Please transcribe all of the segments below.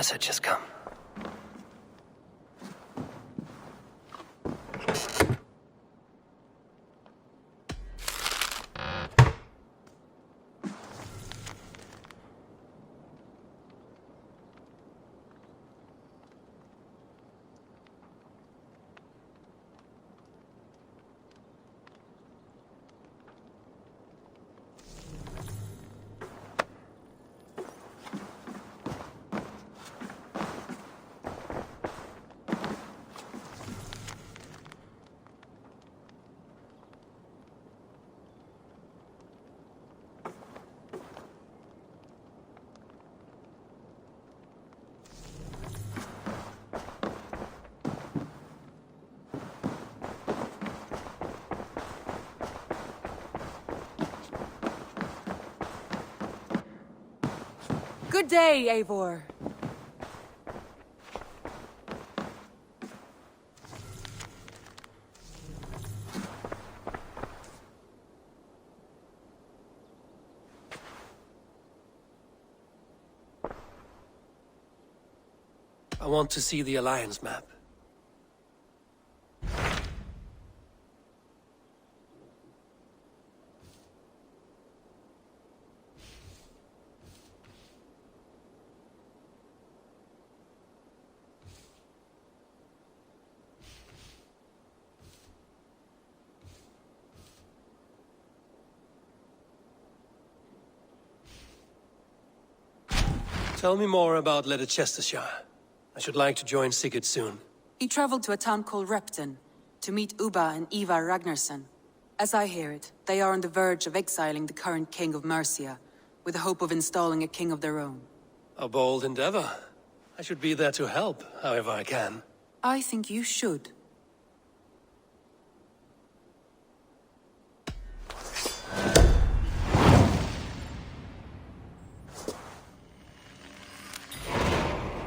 message has come. Good day, Eivor. I want to see the Alliance map. Tell me more about Leicestershire. I should like to join Sigurd soon. He traveled to a town called Repton to meet Ubba and Ivar Ragnarsson. As I hear it, they are on the verge of exiling the current king of Mercia, with the hope of installing a king of their own. A bold endeavor. I should be there to help, however I can. I think you should.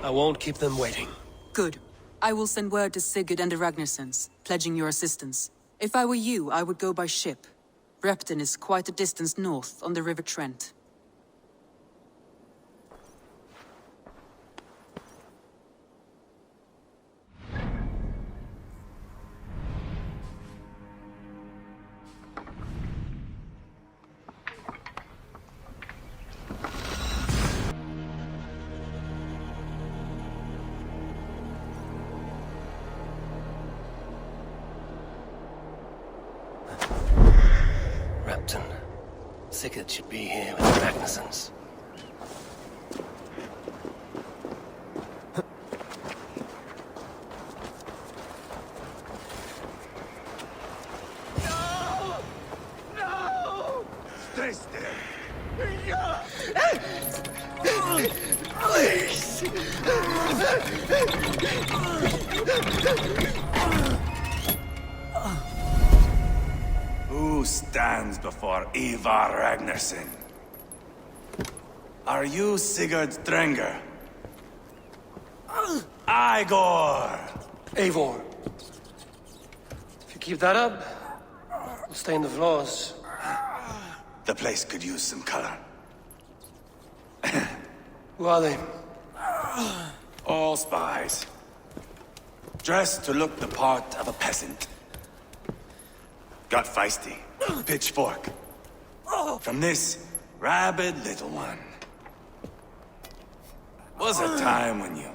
I won't keep them waiting. Good. I will send word to Sigurd and the Ragnarssons, pledging your assistance. If I were you, I would go by ship. Repton is quite a distance north on the River Trent. Repton. Sigurd should be here with the Ragnarssons. No! No! Stay still. Please! Who stands before Ivar Ragnarsson? Are you Sigurd Drenger? Igor! Eivor. If you keep that up, we'll stain the floors. The place could use some color. Who are they? All spies. Dressed to look the part of a peasant. Got feisty. Pitchfork. From this rabid little one. Was a time when you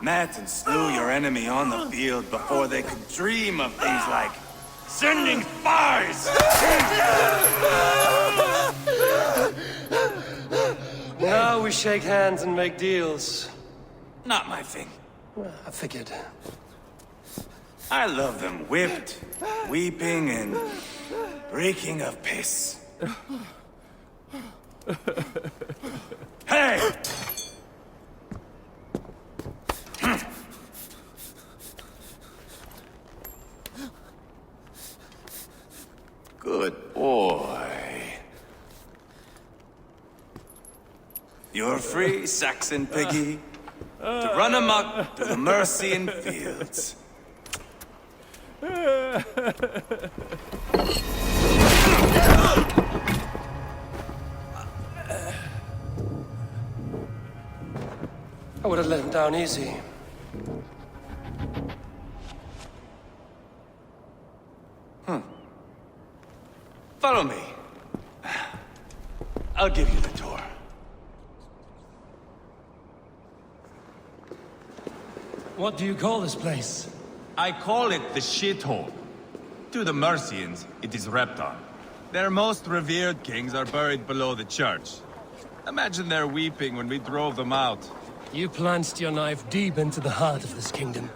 met and slew your enemy on the field before they could dream of things like sending spies! Now we shake hands and make deals. Not my thing. I figured. I love them whipped, weeping, and reeking of piss. Hey! Good boy. You're free, Saxon piggy, to run amok through the Mercian fields. I would have let him down easy. Follow me. I'll give you the tour. What do you call this place? I call it the shithole. To the Mercians, it is Repton. Their most revered kings are buried below the church. Imagine their weeping when we drove them out. You plunged your knife deep into the heart of this kingdom.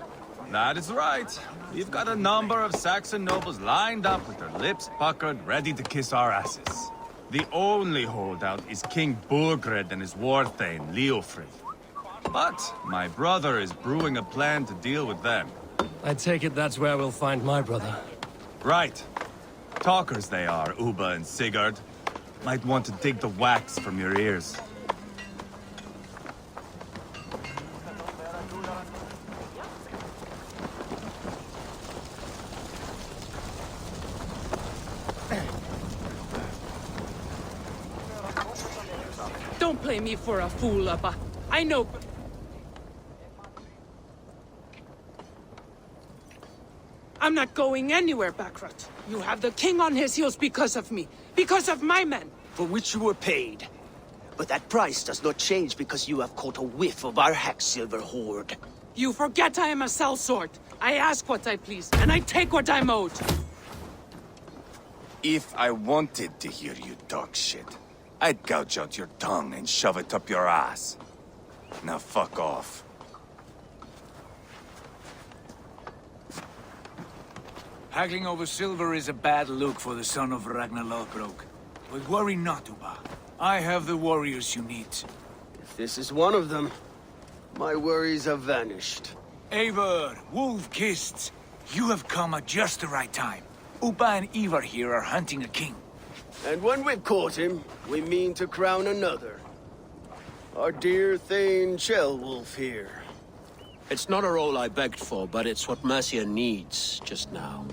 That is right. We've got a number of Saxon nobles lined up with their lips puckered, ready to kiss our asses. The only holdout is King Burgred and his warthane, Leofrid. But my brother is brewing a plan to deal with them. I take it that's where we'll find my brother. Right. Talkers they are, Uba and Sigurd. Might want to dig the wax from your ears. Don't play me for a fool, Abba. I know... I'm not going anywhere, Backrot. You have the king on his heels because of me. Because of my men. For which you were paid. But that price does not change because you have caught a whiff of our Hacksilver hoard. You forget I am a sellsword. I ask what I please, and I take what I'm owed. If I wanted to hear you talk shit, I'd gouge out your tongue and shove it up your ass. Now fuck off. Haggling over silver is a bad look for the son of Ragnar Lothbrok. But worry not, Uba. I have the warriors you need. If this is one of them, my worries have vanished. Eivor, Wolf-Kissed, you have come at just the right time. Uba and Ivar here are hunting a king. And when we've caught him, we mean to crown another. Our dear Thane Ceolwulf here. It's not a role I begged for, but it's what Mercia needs just now.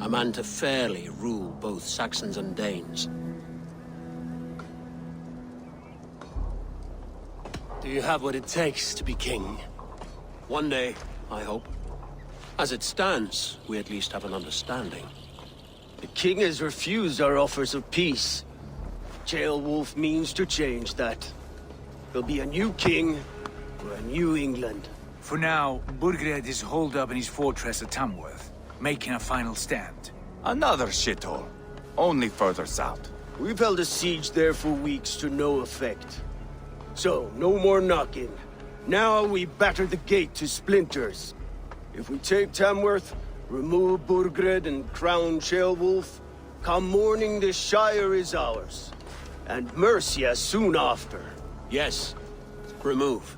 A man to fairly rule both Saxons and Danes. Do you have what it takes to be king? One day, I hope. As it stands, we at least have an understanding. The king has refused our offers of peace. Ceolwulf means to change that. There'll be a new king for a new England. For now, Burgred is holed up in his fortress at Tamworth, making a final stand. Another shithole. Only further south. We've held a siege there for weeks to no effect. So, no more knocking. Now we batter the gate to splinters. If we take Tamworth, remove Burgred and crown Ceolwulf, come morning the Shire is ours. And Mercia soon after. Yes, remove.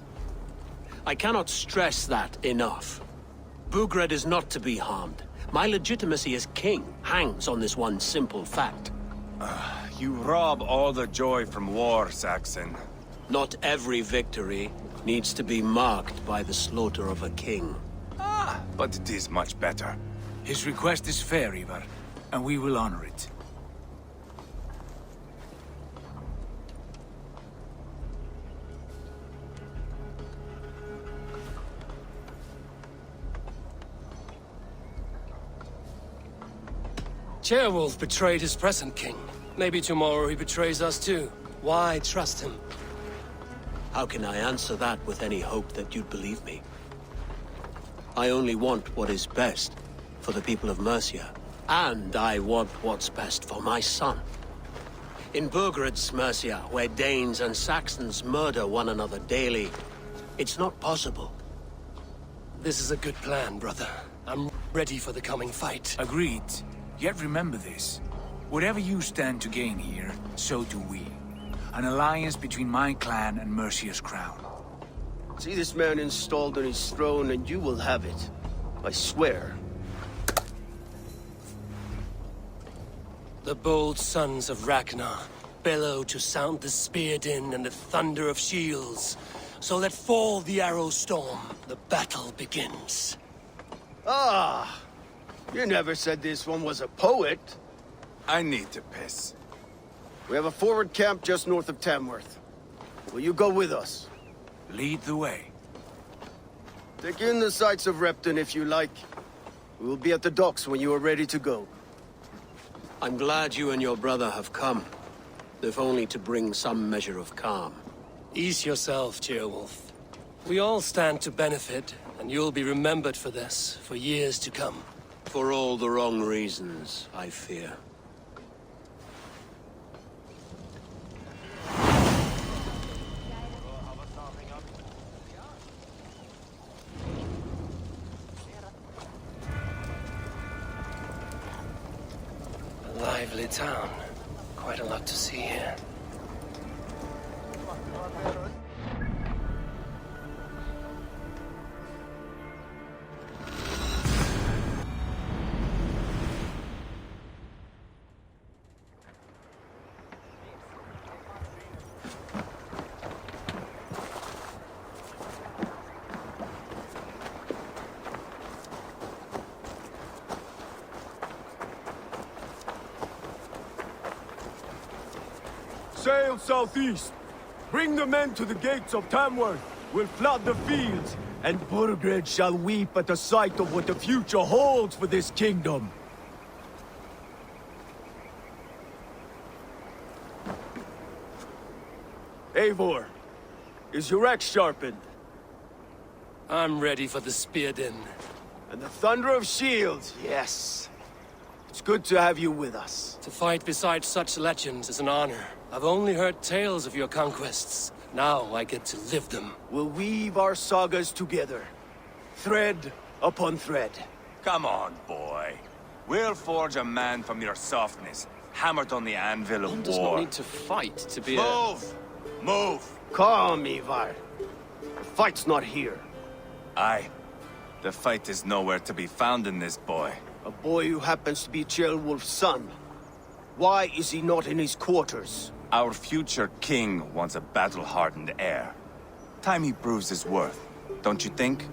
I cannot stress that enough. Burgred is not to be harmed. My legitimacy as king hangs on this one simple fact. You rob all the joy from war, Saxon. Not every victory needs to be marked by the slaughter of a king. But it is much better. His request is fair, Ivar, and we will honor it. Ceolwulf betrayed his present king. Maybe tomorrow he betrays us too. Why trust him? How can I answer that with any hope that you'd believe me? I only want what is best for the people of Mercia. And I want what's best for my son. In Burgred's Mercia, where Danes and Saxons murder one another daily, it's not possible. This is a good plan, brother. I'm ready for the coming fight. Agreed. Yet remember this. Whatever you stand to gain here, so do we. An alliance between my clan and Mercia's crown. See this man installed on his throne and you will have it. I swear. The bold sons of Ragnar bellow to sound the spear din and the thunder of shields. So let fall the arrow storm. The battle begins. Ah! You never said this one was a poet. I need to piss. We have a forward camp just north of Tamworth. Will you go with us? Lead the way. Take in the sights of Repton if you like. We will be at the docks when you are ready to go. I'm glad you and your brother have come, if only to bring some measure of calm. Ease yourself, Ceolwulf. We all stand to benefit, and you'll be remembered for this, for years to come. For all the wrong reasons, I fear. A lively town. Quite a lot to see here. Sail southeast. Bring the men to the gates of Tamworth. We'll flood the fields, and Burgred shall weep at the sight of what the future holds for this kingdom. Eivor, is your axe sharpened? I'm ready for the spear din. And the thunder of shields, yes. It's good to have you with us. To fight beside such legends is an honor. I've only heard tales of your conquests. Now I get to live them. We'll weave our sagas together, thread upon thread. Come on, boy. We'll forge a man from your softness, hammered on the anvil of One war. does not need to fight to be a... Move! Move! Calm, Ivar. The fight's not here. Aye. The fight is nowhere to be found in this boy. A boy who happens to be Ceolwulf's son. Why is he not in his quarters? Our future king wants a battle-hardened heir. Time he proves his worth, don't you think?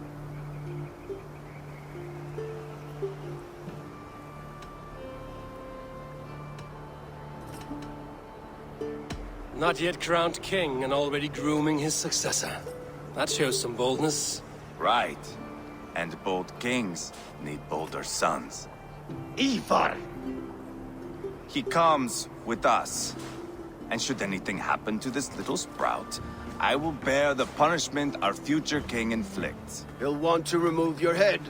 Not yet crowned king and already grooming his successor. That shows some boldness. Right. And bold kings need bolder sons. Ivar! He comes with us. And should anything happen to this little sprout, I will bear the punishment our future king inflicts. He'll want to remove your head.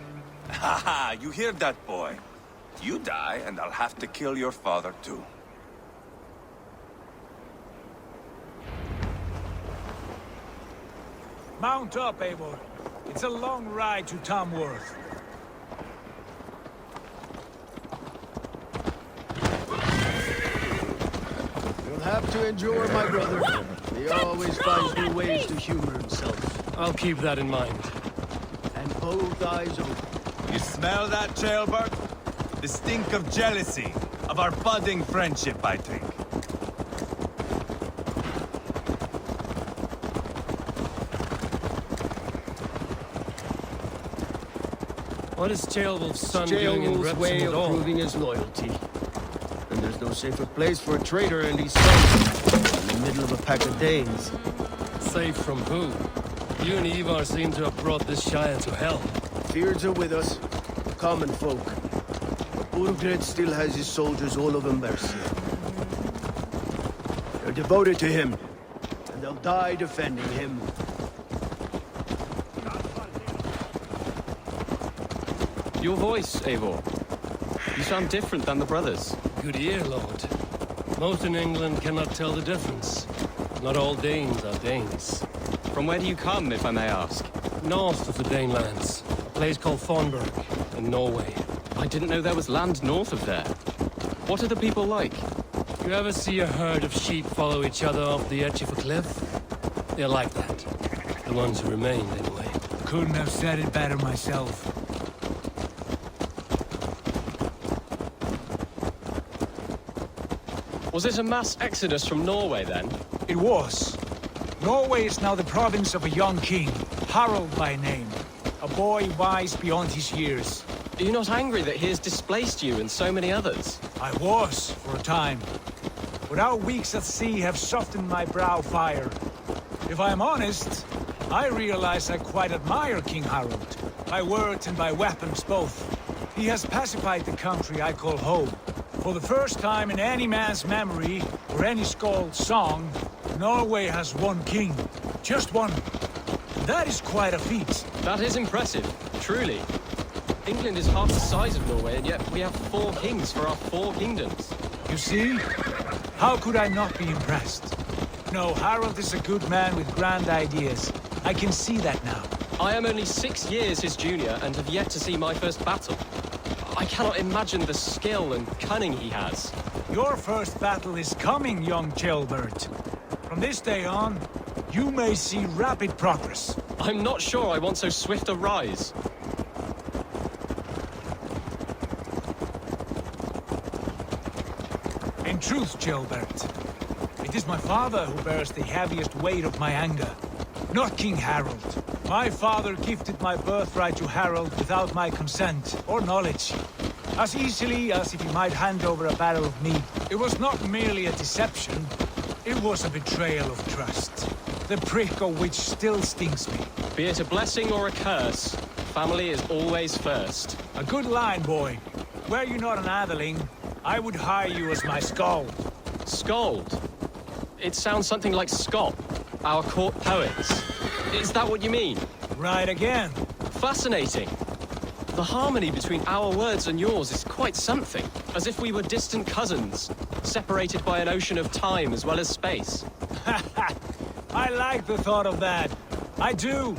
Haha, you hear that, boy? You die, and I'll have to kill your father, too. Mount up, Eivor. It's a long ride to Tamworth. You'll have to endure, my brother. He always finds new ways to humor himself. I'll keep that in mind. And both eyes open. You smell that, Ceolbert? The stink of jealousy, of our budding friendship, I think. What is Ceolwulf's son doing in Ceolwulf's Repton way at of all? proving his loyalty. And there's no safer place for a traitor and his son in the middle of a pack of Danes. Safe from who? You and Ivar seem to have brought this Shire to hell. Fears are with us, the common folk. But Burgred still has his soldiers all over Mercia. They're devoted to him, and they'll die defending him. Your voice, Eivor. You sound different than the brothers. Good ear, Lord. Most in England cannot tell the difference. Not all Danes are Danes. From where do you come, if I may ask? North of the Danelands, a place called Thornburg, in Norway. I didn't know there was land north of there. What are the people like? You ever see a herd of sheep follow each other off the edge of a cliff? They're like that. The ones who remained, anyway. Couldn't have said it better myself. Was it a mass exodus from Norway, then? It was. Norway is now the province of a young king, Harald by name. A boy wise beyond his years. Are you not angry that he has displaced you and so many others? I was, for a time. But our weeks at sea have softened my brow fire. If I am honest, I realize I quite admire King Harold, by words and by weapons both. He has pacified the country I call home. For the first time in any man's memory, or any skald's song, Norway has one king. Just one. That is quite a feat. That is impressive, truly. England is half the size of Norway, and yet we have 4 kings for our 4 kingdoms. You see? How could I not be impressed? No, Harold is a good man with grand ideas. I can see that now. I am only 6 years his junior and have yet to see my first battle. I cannot imagine the skill and cunning he has. Your first battle is coming, young jailbird. From this day on, you may see rapid progress. I'm not sure I want so swift a rise. In truth, Gilbert, it is my father who bears the heaviest weight of my anger, not King Harold. My father gifted my birthright to Harold without my consent or knowledge, as easily as if he might hand over a barrel of mead. It was not merely a deception, it was a betrayal of trust, the prick of which still stings me. Be it a blessing or a curse, family is always first. A good line, boy. Were you not an atheling, I would hire you as my skald. Skald? It sounds something like Scott, our court poets. Is that what you mean? Right again. Fascinating. The harmony between our words and yours is quite something. As if we were distant cousins, separated by an ocean of time as well as space. I like the thought of that. I do.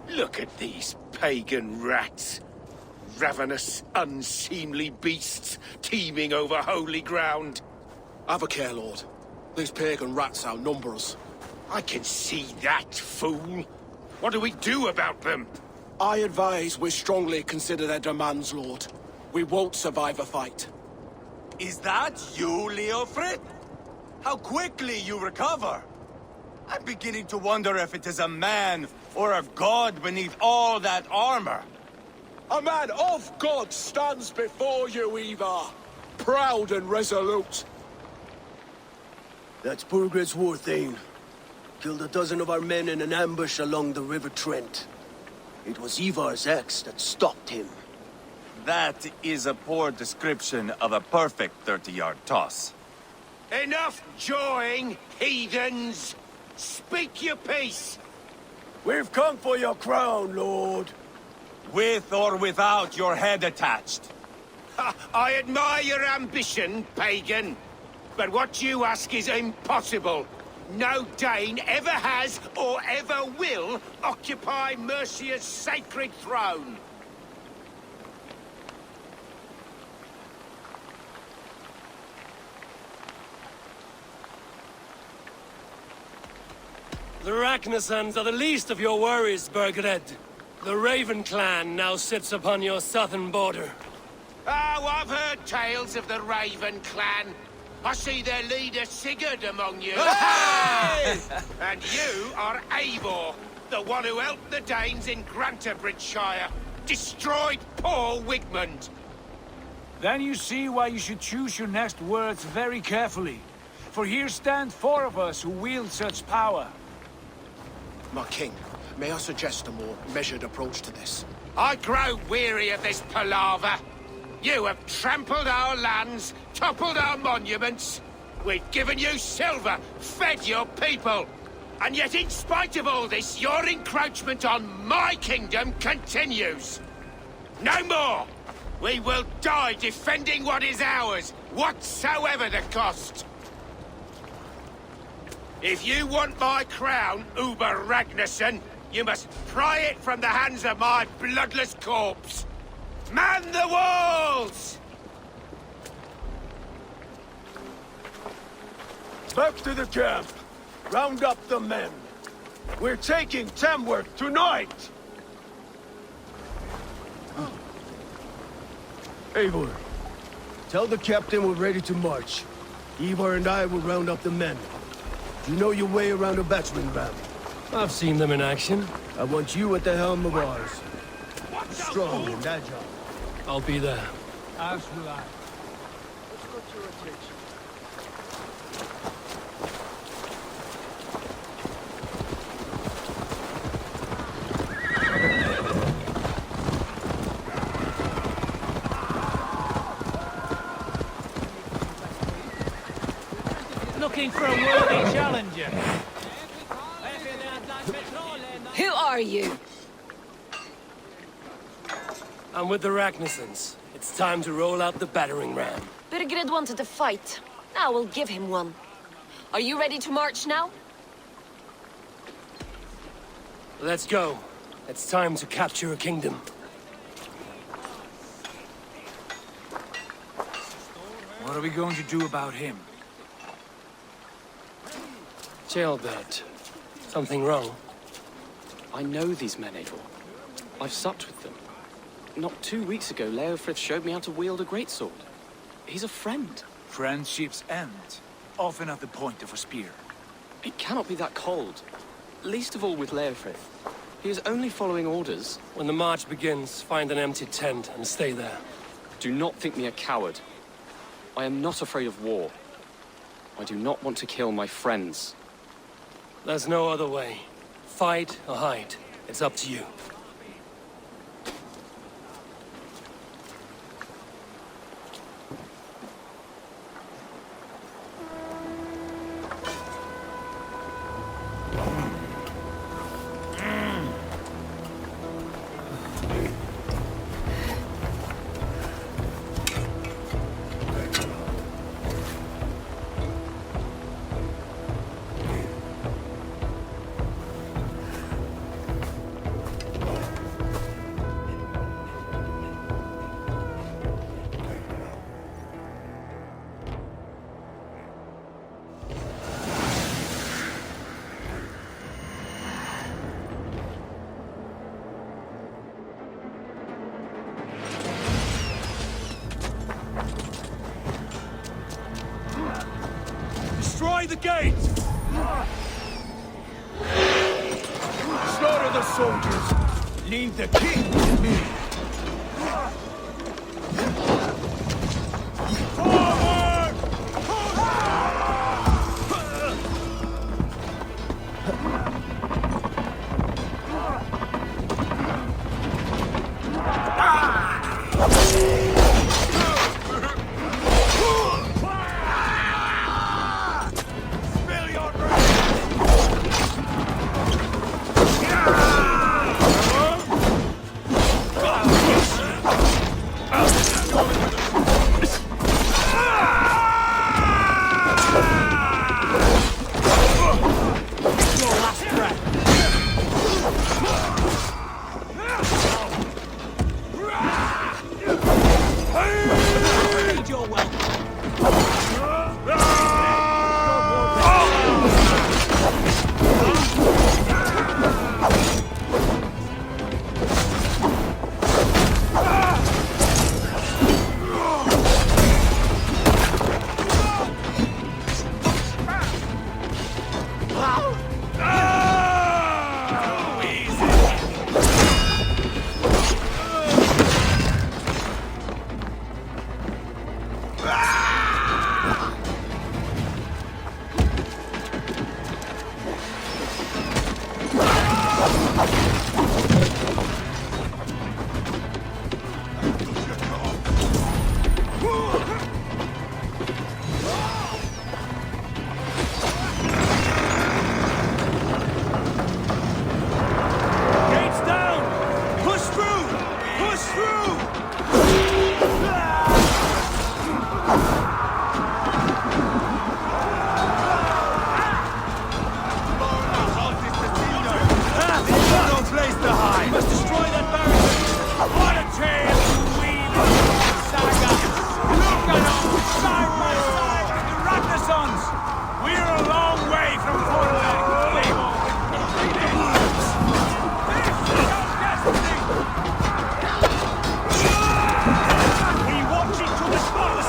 Look at these pagan rats. Ravenous, unseemly beasts teeming over holy ground. Have a care, Lord. These pagan rats outnumber us. I can see that, fool. What do we do about them? I advise we strongly consider their demands, Lord. We won't survive a fight. Is that you, Leofrid? How quickly you recover! I'm beginning to wonder if it is a man or a god beneath all that armor. A man of God stands before you, Ivar. Proud and resolute. That's Burgred's Warthane. Killed a dozen of our men in an ambush along the River Trent. It was Ivar's axe that stopped him. That is a poor description of a perfect 30-yard toss. Enough jawing, heathens! Speak your piece! We've come for your crown, Lord. With or without your head attached. I admire your ambition, pagan. But what you ask is impossible. No Dane ever has or ever will occupy Mercia's sacred throne. The Ragnarsons are the least of your worries, Burgred. The Raven clan now sits upon your southern border. Oh, I've heard tales of the Raven clan. I see their leader Sigurd among you. Hey! And you are Eivor, the one who helped the Danes in Grantabridgeshire. Destroyed poor Wigmund. Then you see why you should choose your next words very carefully. For here stand four of us who wield such power. My king, may I suggest a more measured approach to this? I grow weary of this palaver. You have trampled our lands, toppled our monuments. We've given you silver, fed your people. And yet in spite of all this, your encroachment on my kingdom continues. No more! We will die defending what is ours, whatsoever the cost. If you want my crown, Uber Ragnarsson, you must pry it from the hands of my bloodless corpse. Man the walls! Back to the camp. Round up the men. We're taking Tamworth tonight! Eivor, tell the captain we're ready to march. Ivar and I will round up the men. You know your way around a battering ram. I've seen them in action. I want you at the helm of ours. Strong and agile. I'll be there. As will I. What's got your attention? Looking for a worthy challenger. Who are you? I'm with the Ragnarssons. It's time to roll out the battering ram. Birgred wanted to fight. Now we'll give him one. Are you ready to march now? Let's go. It's time to capture a kingdom. What are we going to do about him? Jailbird. Something wrong? I know these men, Eivor. I've supped with them. Not 2 weeks ago, Leofrith showed me how to wield a greatsword. He's a friend. Friendships end, often at the point of a spear. It cannot be that cold. Least of all with Leofrith. He is only following orders. When the march begins, find an empty tent and stay there. Do not think me a coward. I am not afraid of war. I do not want to kill my friends. There's no other way. Fight or hide. It's up to you. Destroy the gate! Slaughter the soldiers! Leave the king with me! Forward! No place to hide! Must destroy that barrier! What a tale you weave in this saga! Look at us, side by side with the Ragnarsons! We're a long way from Forland! We watch it to the spots!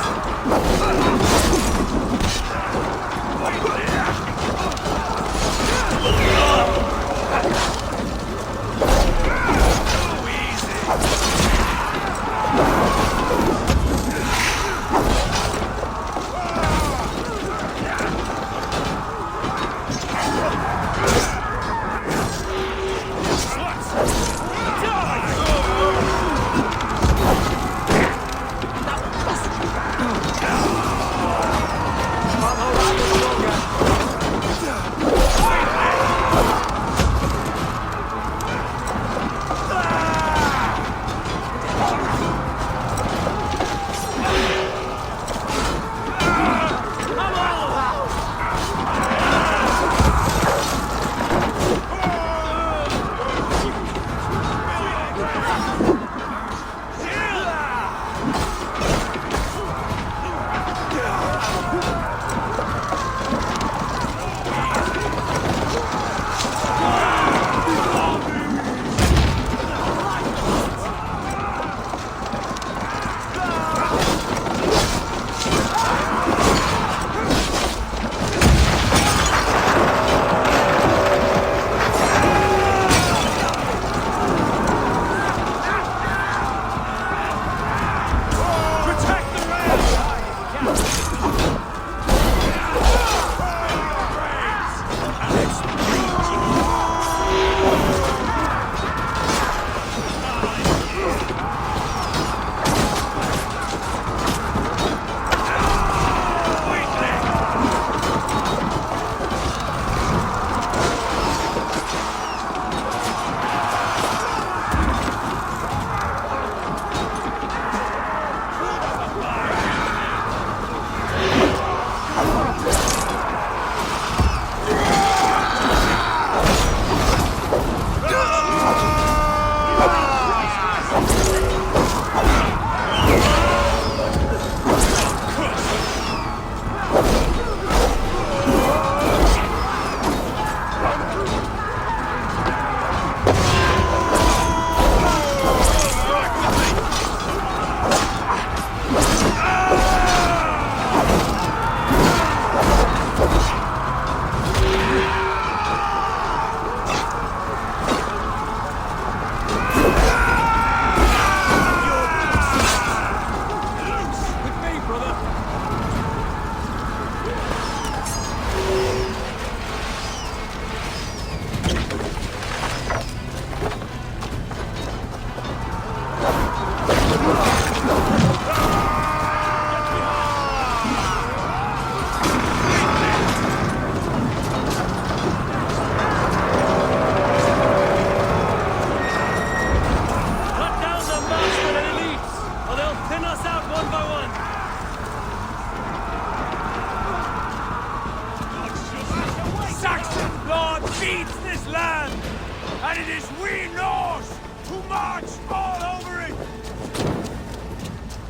And it is we Norse who march all over it!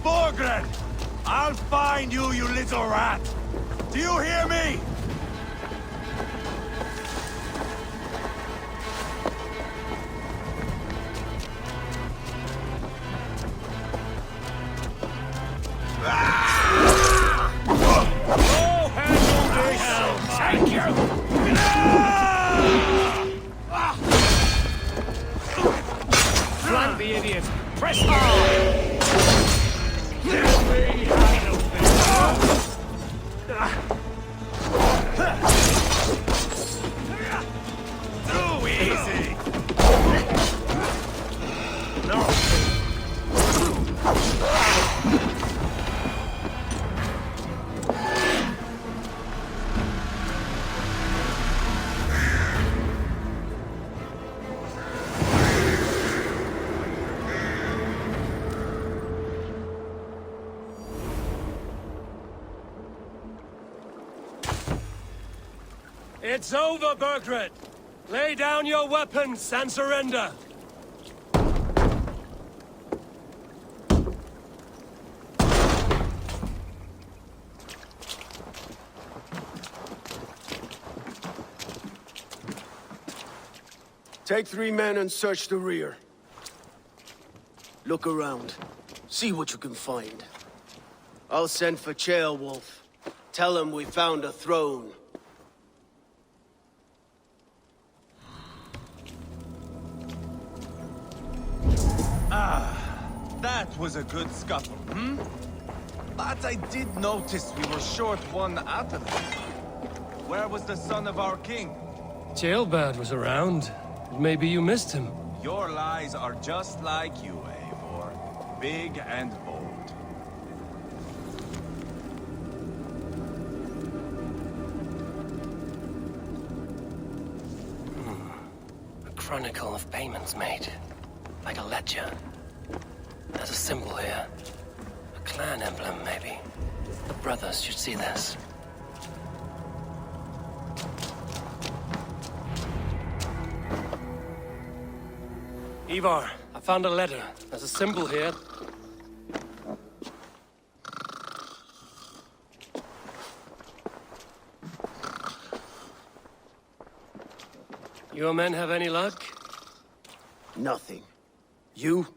Borgren! I'll find you, you little rat! Do you hear me? Thank you! Flank the idiot! Press hard! Too easy! It's over, Burgred! Lay down your weapons and surrender! Take 3 men and search the rear. Look around. See what you can find. I'll send for Ceolwulf. Tell him we found a throne. That was a good scuffle, hmm? But I did notice we were short one athlete. Where was the son of our king? Ceolbert was around. Maybe you missed him. Your lies are just like you, Eivor. Big and bold. A chronicle of payments made. Like a ledger. There's a symbol here. A clan emblem, maybe. The brothers should see this. Ivar, I found a letter. There's a symbol here. Your men have any luck? Nothing. You?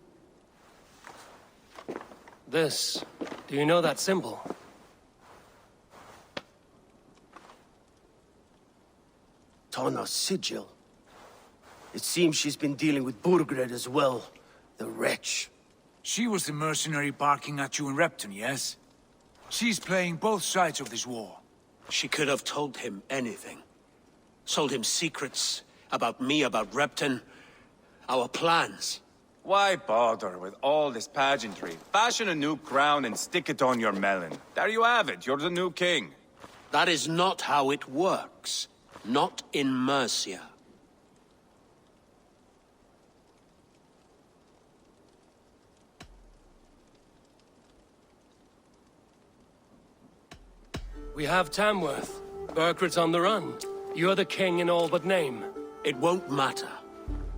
This. Do you know that symbol? Tana's sigil. It seems she's been dealing with Burgred as well. The wretch. She was the mercenary barking at you in Repton, yes? She's playing both sides of this war. She could have told him anything. Sold him secrets about me, about Repton, our plans. Why bother with all this pageantry? Fashion a new crown and stick it on your melon. There you have it, you're the new king. That is not how it works. Not in Mercia. We have Tamworth. Burgred's on the run. You're the king in all but name. It won't matter.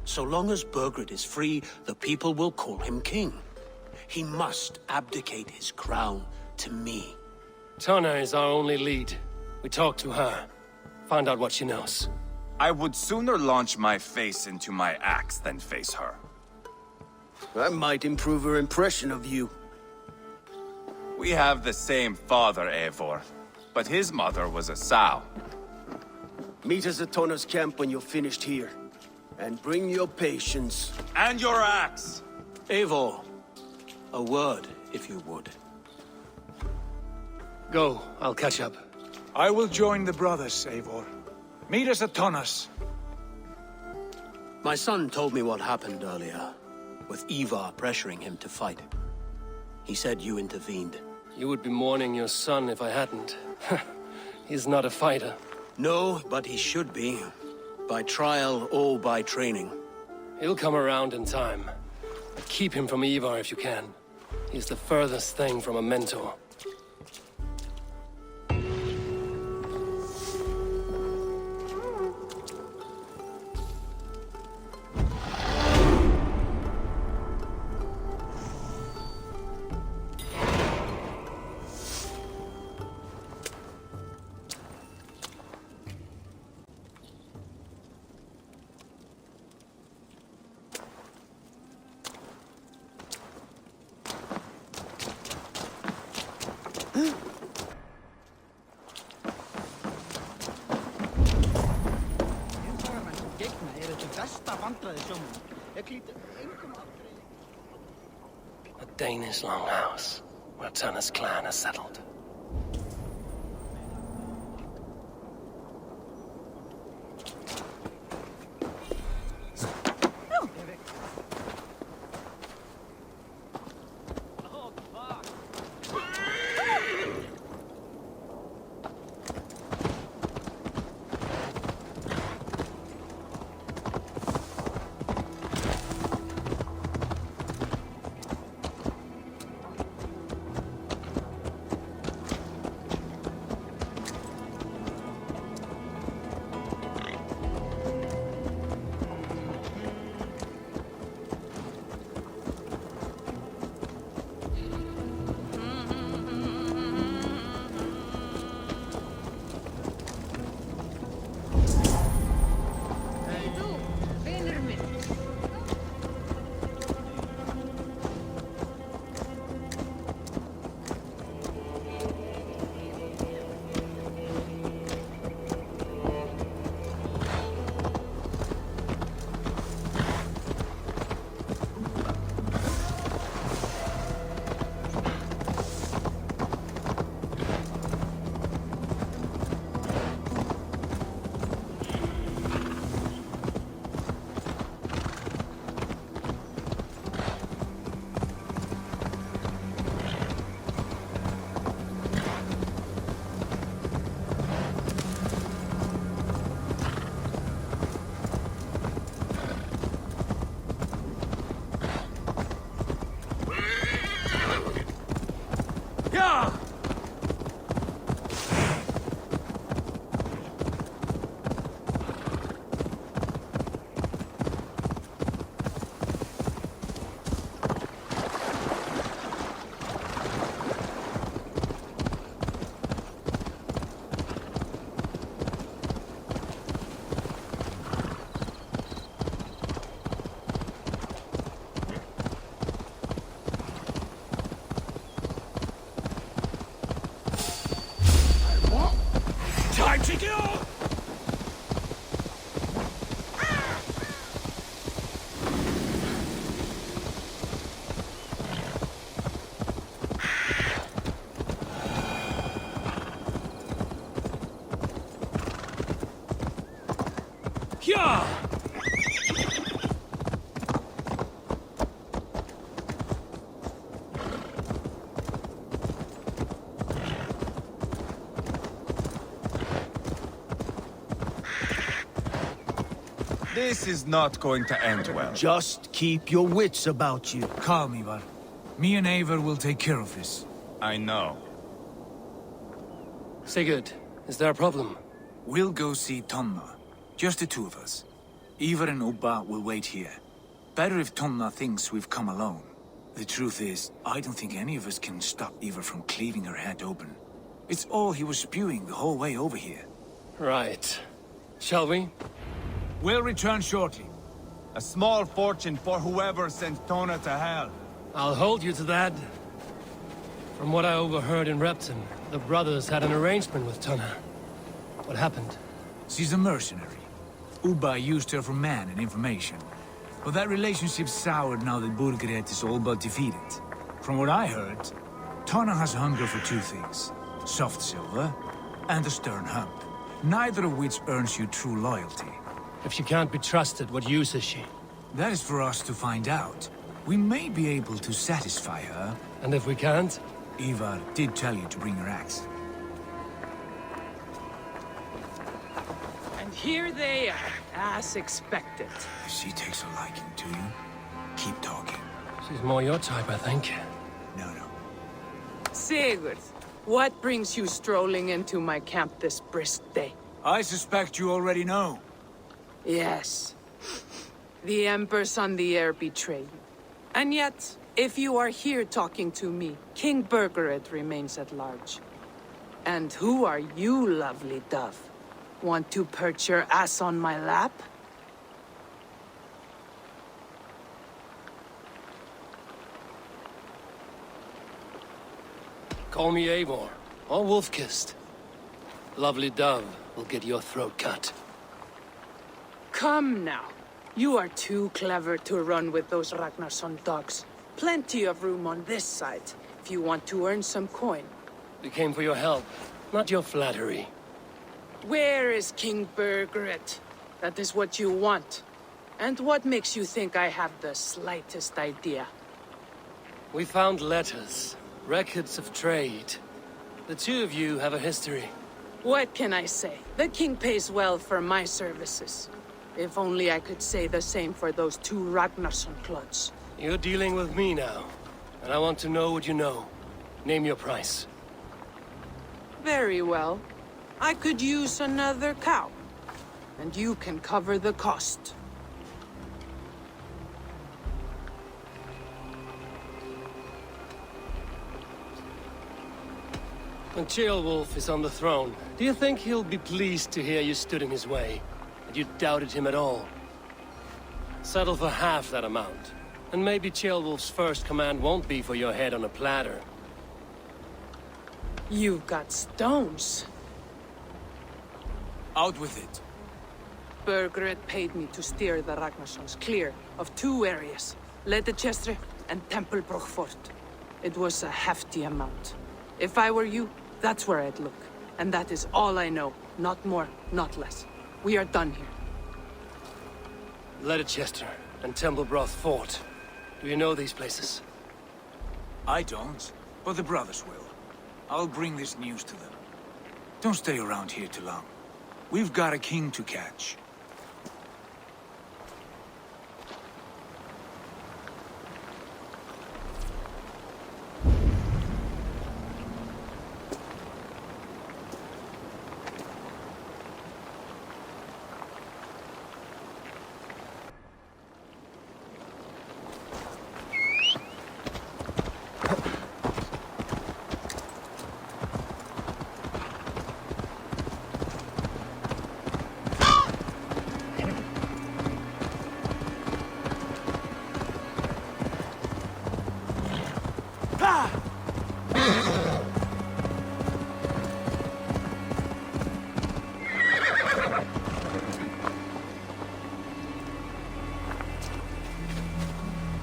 So long as Burgred is free, the people will call him king. He must abdicate his crown to me. Tana is our only lead. We talk to her. Find out what she knows. I would sooner launch my face into my axe than face her. That might improve her impression of you. We have the same father, Eivor. But his mother was a sow. Meet us at Tana's camp when you're finished here. And bring your patience. And your axe! Eivor, a word, if you would. Go, I'll catch up. I will join the brothers, Eivor. Meet us at Tana's. My son told me what happened earlier, with Ivar pressuring him to fight. He said you intervened. You would be mourning your son if I hadn't. He's not a fighter. No, but he should be. By trial or by training. He'll come around in time. But keep him from Ivar if you can. He's the furthest thing from a mentor. A Danish longhouse, where Tana's clan is settled. Yeah! Time to go! Yeah! This is not going to end well. Just keep your wits about you. Calm, Ivar. Me and Eivor will take care of this. I know. Sigurd, is there a problem? We'll go see Tonna. Just the two of us. Ivar and Ubba will wait here. Better if Tonna thinks we've come alone. The truth is, I don't think any of us can stop Ivar from cleaving her head open. It's all he was spewing the whole way over here. Right. Shall we? We'll return shortly. A small fortune for whoever sent Tona to hell. I'll hold you to that. From what I overheard in Repton, the brothers had an arrangement with Tonna. What happened? She's a mercenary. Ubba used her for man and information. But that relationship soured now that Burgred is all but defeated. From what I heard, Tonna has hunger for two things. Soft silver and a stern hump. Neither of which earns you true loyalty. If she can't be trusted, what use is she? That is for us to find out. We may be able to satisfy her. And if we can't? Ivar did tell you to bring her axe. And here they are, as expected. If she takes a liking to you, keep talking. She's more your type, I think. No. Sigurd, what brings you strolling into my camp this brisk day? I suspect you already know. Yes. The Emperor's on the air betrayed you. And yet, if you are here talking to me, King Burgred remains at large. And who are you, lovely dove? Want to perch your ass on my lap? Call me Eivor, or Wolf-Kissed. Lovely dove will get your throat cut. Come now. You are too clever to run with those Ragnarsson dogs. Plenty of room on this side, if you want to earn some coin. We came for your help, not your flattery. Where is King Burgred? That is what you want. And what makes you think I have the slightest idea? We found letters, records of trade. The two of you have a history. What can I say? The king pays well for my services. If only I could say the same for those two Ragnarsson clods. You're dealing with me now, and I want to know what you know. Name your price. Very well. I could use another cow. And you can cover the cost. When Ceolwulf is on the throne, do you think he'll be pleased to hear you stood in his way? That you doubted him at all? Settle for half that amount. And maybe Ceolwulf's first command won't be for your head on a platter. You've got stones. Out with it. Burgred paid me to steer the Ragnarssons clear of two areas. Ledechestre and Templebroch Fort. It was a hefty amount. If I were you, that's where I'd look. And that is all I know. Not more, not less. We are done here. Ledechestre and Templebroch Fort. Do you know these places? I don't, but the brothers will. I'll bring this news to them. Don't stay around here too long. We've got a king to catch.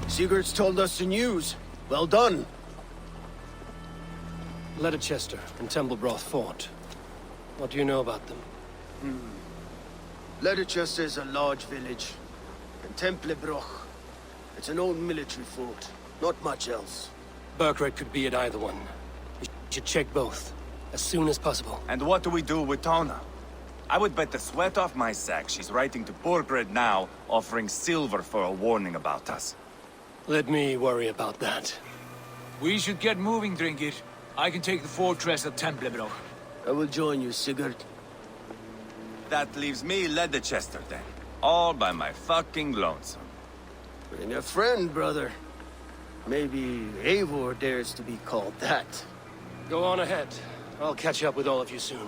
Sigurd's told us the news. Well done. Leicester and Templebroth fought. What do you know about them? Leicester is a large village. And Templebroch, it's an old military fort. Not much else. Burkred could be at either one. We should check both, as soon as possible. And what do we do with Tona? I would bet the sweat off my sack she's writing to Borgred now, offering silver for a warning about us. Let me worry about that. We should get moving, Drinkit. I can take the fortress of Templebroch. I will join you, Sigurd. That leaves me Leicester then. All by my fucking lonesome. Bring a friend, brother. Maybe Eivor dares to be called that. Go on ahead. I'll catch up with all of you soon.